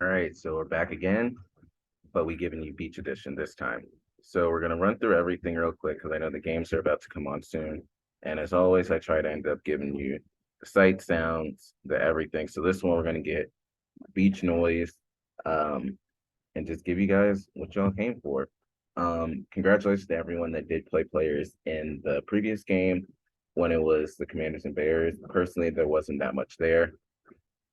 All right, so we're back again, but we giving you Beach Edition this time. So we're gonna run through everything real quick because I know the games are about to come on soon. And as always, I try to end up giving you the sight sounds, the everything. So this one we're gonna get beach noise, um, and just give you guys what y'all came for. Congratulations to everyone that did play players in the previous game when it was the Commanders and Bears. Personally, there wasn't that much there.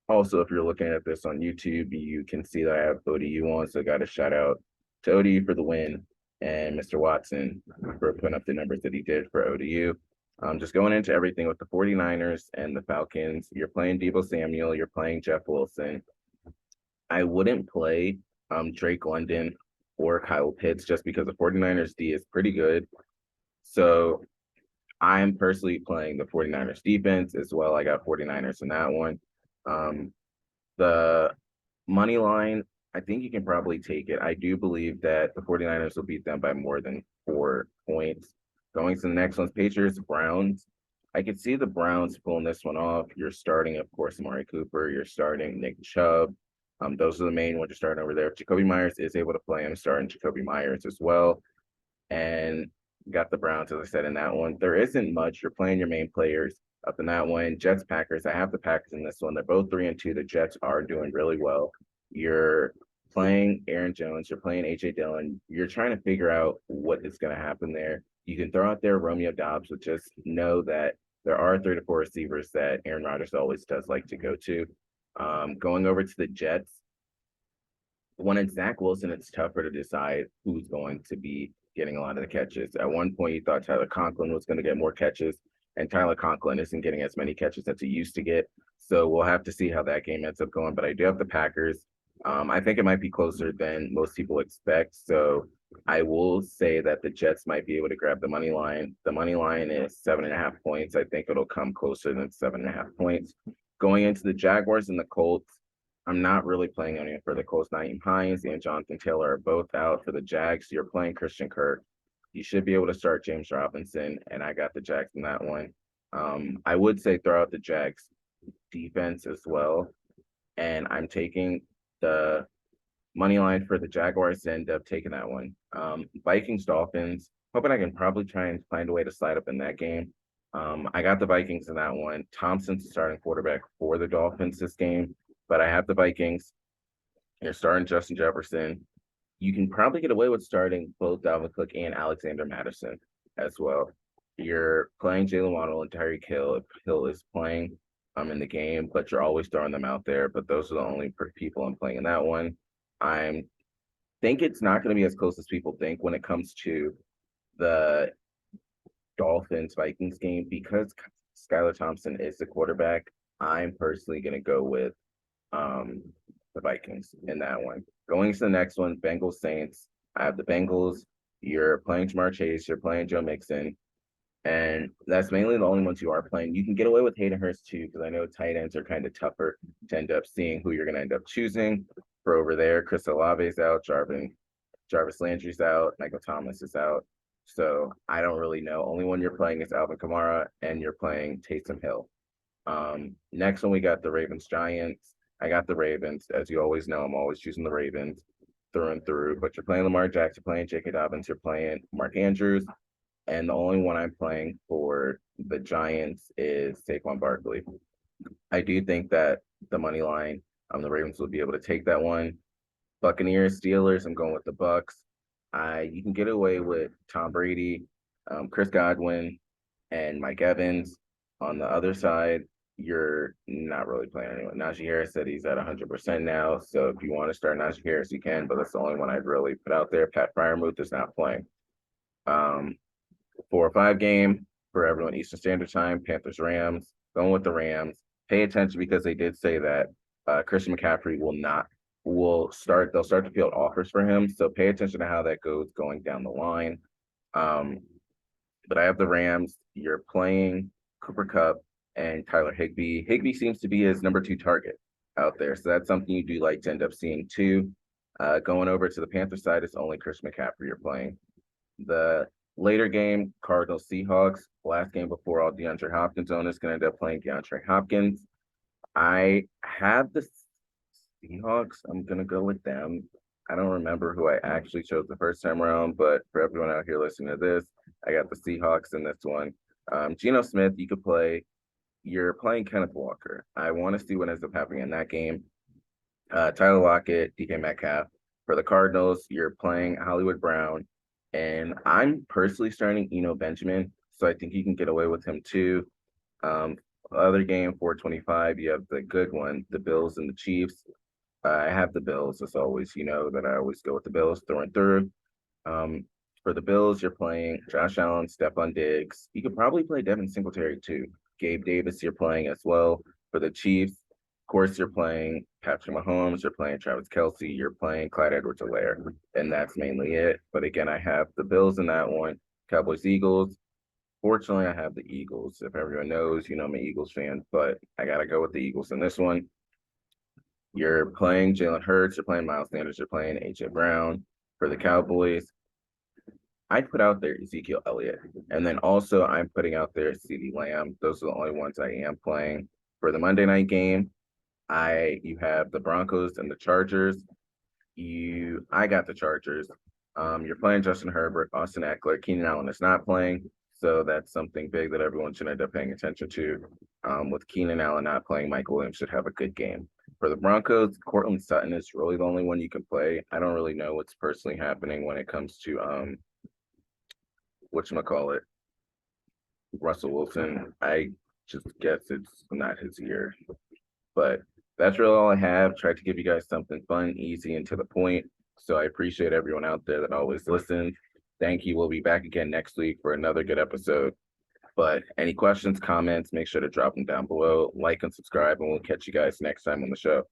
Also, if you're looking at this on YouTube, you can see that I have ODU on. So, got a shout out to ODU for the win and Mr. Watson for putting up the numbers that he did for ODU. Just going into everything with the 49ers and the Falcons. You're playing Debo Samuel, you're playing Jeff Wilson. I wouldn't play Drake London or Kyle Pitts just because the 49ers D is pretty good. So, I'm personally playing the 49ers defense as well. I got 49ers in that one. Um, the money line, I think you can probably take it. I do believe that the 49ers will beat them by more than 4 points. Going to the next one, Patriots, Browns. I could see the Browns pulling this one off. You're starting, of course, Amari Cooper. You're starting Nick Chubb. Those are the main ones you're starting over there. If Jacoby Myers is able to play, I'm starting Jacoby Myers as well. And got the Browns, as I said, in that one. There isn't much. You're playing your main players up in that one. Jets, Packers. I have the Packers in this one. They're both 3-2. The Jets are doing really well. You're playing Aaron Jones. You're playing AJ Dillon. You're trying to figure out what is going to happen there. You can throw out there Romeo Dobbs, but just know that there are 3 to 4 receivers that Aaron Rodgers always does like to go to. Going over to the Jets, when it's Zach Wilson, it's tougher to decide who's going to be getting a lot of the catches. At one point, you thought Tyler Conklin was going to get more catches, and Tyler Conklin isn't getting as many catches as he used to get. So we'll have to see how that game ends up going. But I do have the Packers. I think it might be closer than most people expect. So I will say that the Jets might be able to grab the money line. The money line is 7.5 points. I think it'll come closer than 7.5 points. Going into the Jaguars and the Colts, I'm not really playing anyone for the Colts. Naeem Hines and Jonathan Taylor are both out for the Jags. You're playing Christian Kirk. You should be able to start James Robinson, and I got the Jags in that one. I would say throw out the Jags defense as well, and I'm taking the money line for the Jaguars to end up taking that one. Vikings Dolphins. Hoping I can probably try and find a way to slide up in that game. I got the Vikings in that one. Thompson's the starting quarterback for the Dolphins this game, but I have the Vikings. You're starting Justin Jefferson. You can probably get away with starting both Dalvin Cook and Alexander Madison as well. You're playing Jalen Waddle and Tyreek Hill if Hill is playing in the game, but you're always throwing them out there. But those are the only people I'm playing in that one. I think it's not going to be as close as people think when it comes to the Dolphins Vikings game because Skylar Thompson is the quarterback. I'm personally going to go with um, the Vikings in that one. Going to the next one, Bengals Saints. I have the Bengals. You're playing Jamar Chase. You're playing Joe Mixon. And that's mainly the only ones you are playing. You can get away with Hayden Hurst too, because I know tight ends are kind of tougher to end up seeing who you're going to end up choosing for over there. Chris Olave's out. Jarvis Landry's out. Michael Thomas is out. So I don't really know. Only one you're playing is Alvin Kamara, and you're playing Taysom Hill. Next one we got the Ravens Giants. I got the Ravens. As you always know, I'm always choosing the Ravens through and through. But you're playing Lamar Jackson, you're playing J.K. Dobbins, you're playing Mark Andrews, and the only one I'm playing for the Giants is Saquon Barkley. I do think that the money line, the Ravens will be able to take that one. Buccaneers, Steelers, I'm going with the Bucks. You can get away with Tom Brady, Chris Godwin, and Mike Evans. On the other side, you're not really playing anyone. Najee Harris said he's at 100% now. So if you want to start Najee Harris, you can, but that's the only one I'd really put out there. Pat Fryermuth is not playing. 4 or 5 game for everyone Eastern Standard Time. Panthers Rams. Going with the Rams. Pay attention because they did say that Christian McCaffrey will start. They'll start to field offers for him. So pay attention to how that goes going down the line. But I have the Rams. You're playing Cooper Kupp and Tyler Higbee. Higbee seems to be his number 2 target out there. So that's something you do like to end up seeing too. Going over to the Panther side, it's only Chris McCaffrey you're playing. The later game, Cardinals Seahawks. Last game before all DeAndre Hopkins owners going to end up playing DeAndre Hopkins. I have the Seahawks, I'm gonna go with them. I don't remember who I actually chose the first time around, but for everyone out here listening to this, I got the Seahawks in this one. Geno Smith, you could play. You're playing Kenneth Walker. I want to see what ends up happening in that game. Tyler Lockett, DK Metcalf. For the Cardinals, you're playing Hollywood Brown. And I'm personally starting Benjamin, so I think you can get away with him too. Um, Other game, 425, you have the good one, the Bills and the Chiefs. I have the Bills as always. You know that I always go with the Bills through and through. Um, for the Bills, you're playing Josh Allen, Stephon Diggs. You could probably play Devin Singletary too. Gabe Davis, you're playing as well. For the Chiefs, of course, you're playing Patrick Mahomes, you're playing Travis Kelsey, you're playing Clyde Edwards-Helaire, and that's mainly it. But again, I have the Bills in that one. Cowboys, Eagles. Fortunately, I have the Eagles. If everyone knows, I'm an Eagles fan, but I gotta go with the Eagles in this one. You're playing Jalen Hurts, you're playing Miles Sanders, you're playing AJ Brown. For the Cowboys, I put out there Ezekiel Elliott. And then also I'm putting out there CeeDee Lamb. Those are the only ones I am playing. For the Monday night game, you have the Broncos and the Chargers. I got the Chargers. You're playing Justin Herbert, Austin Eckler, Keenan Allen is not playing. So that's something big that everyone should end up paying attention to. With Keenan Allen not playing, Mike Williams should have a good game. For the Broncos, Cortland Sutton is really the only one you can play. I don't really know what's personally happening when it comes to whatchamacallit, Russell Wilson. I just guess it's not his year. But that's really all I have. Tried to give you guys something fun, easy, and to the point. So I appreciate everyone out there that always listens. Thank you. We'll be back again next week for another good episode. But any questions, comments, make sure to drop them down below. Like and subscribe, and we'll catch you guys next time on the show.